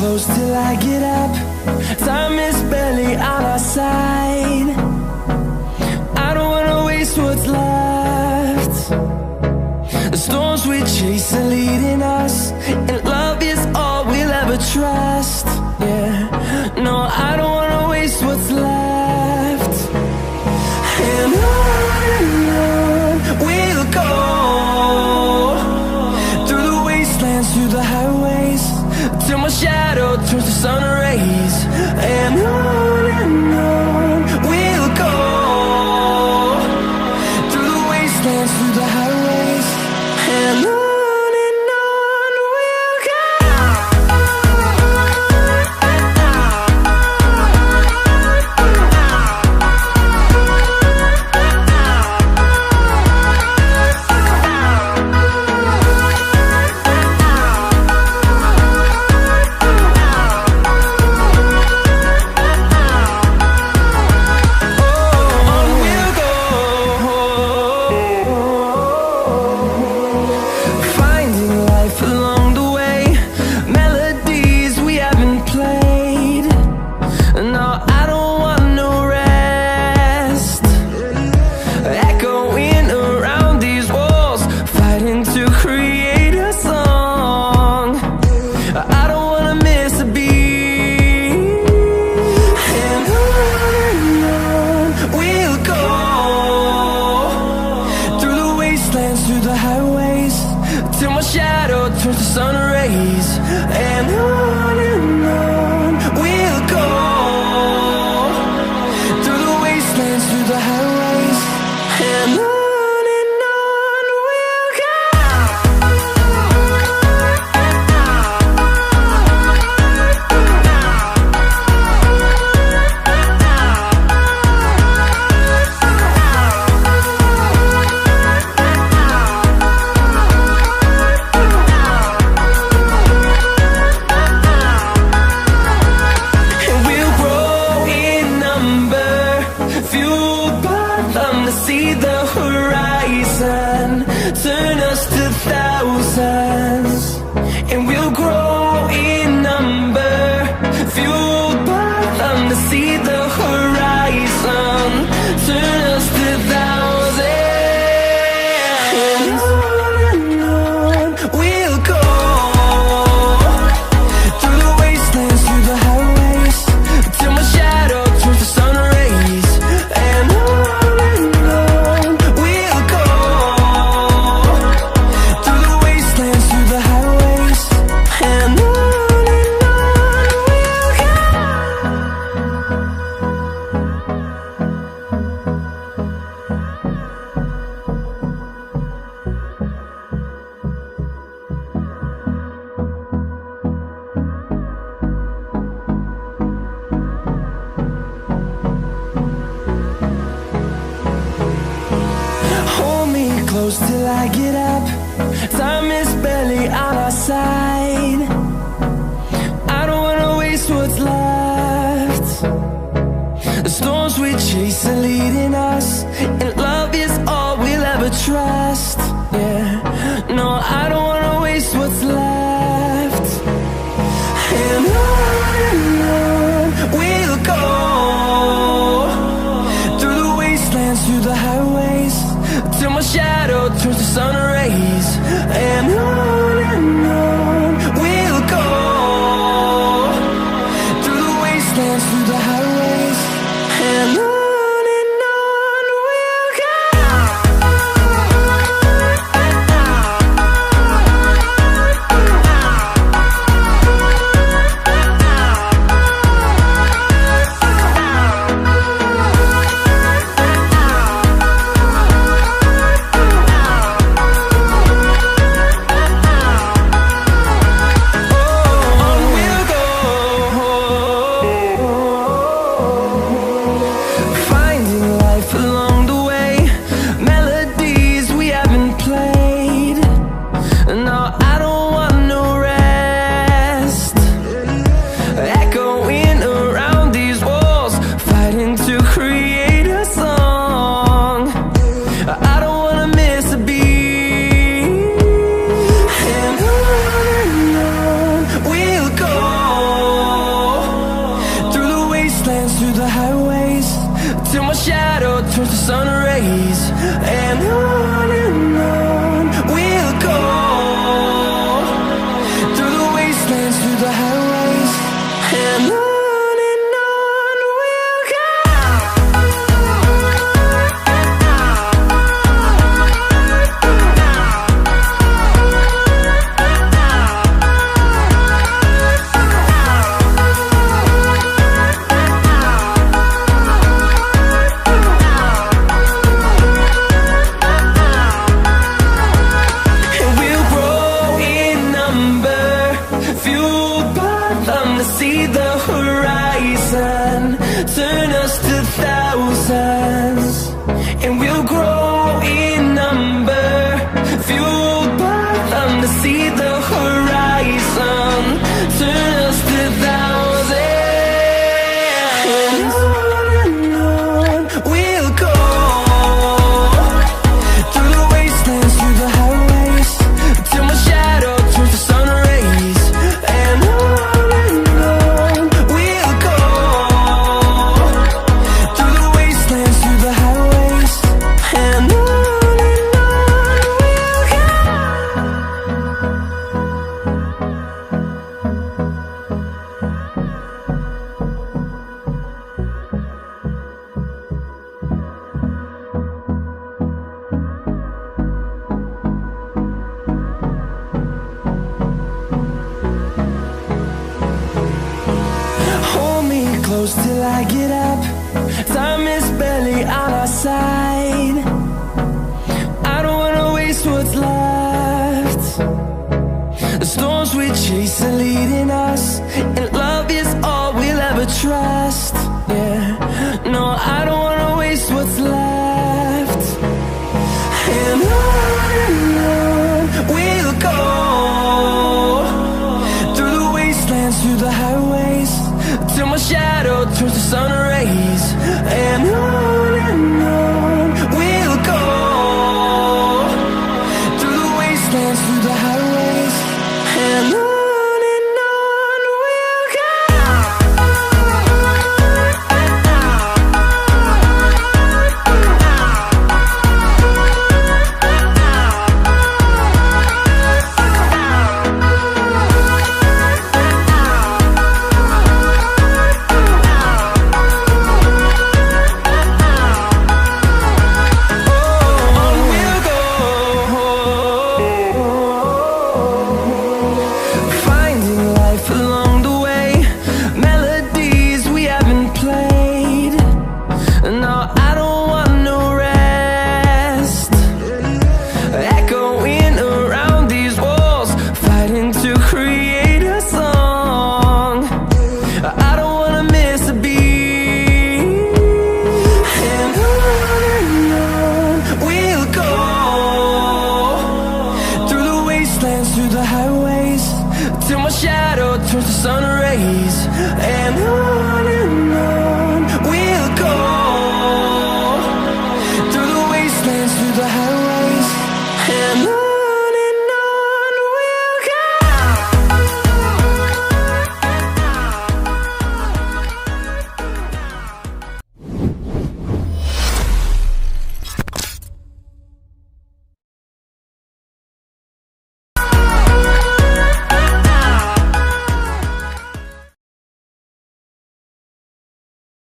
close till I get up. Time is barely on our side. I don't wanna waste what's left. The storms we chase are leading us, and love is all we'll ever trust. Yeah, no, I don't wanna waste what's left. And on we'll go, through the wastelands, through the highways, till my shadow turns to sun rays. And on we'll go, through the wastelands, through the highways, and on we'll go. Through the highways, till my shadow turns to sun rays. And on we'll go, through the wastelands, through the highways, and on we'll go. See the horizon, turn us to thousands, and we'll grow in number, fueled by them to see the horizon, turn us to thousands. And on we'll go, through the wastelands, through the highways, till my shadow turns to sun rays. And close till I get up. Time is barely on our side. I don't wanna waste what's left. The storms we chase are leading us, and love is all we'll ever trust. Yeah, no, I don't wanna waste what's left. And on we'll go, through the wastelands, through the highways, till my shadow turns to sun rays. And on sun rays. And on we'll go, through the wastelands, through the highways. And on we'll go. See the horizon, turn us to thousands, and we'll grow in number, fueled by them to see the horizon, turn us to thousands. And on we'll go, through the wastelands, through the highways, till my shadow turns to sun rays. And close till I get up. Time is barely on our side. I don't wanna waste what's left. The storms we chase are leading us, and love is all we'll ever trust. Yeah, no, I don't wanna waste what's left. And on we'll go, through the wastelands, through the highways, till my shadow turns to sun rays. And on we'll go, through the wastelands, through the highways. And on we'll go. Through the highways, till my shadow turns to sun rays. And on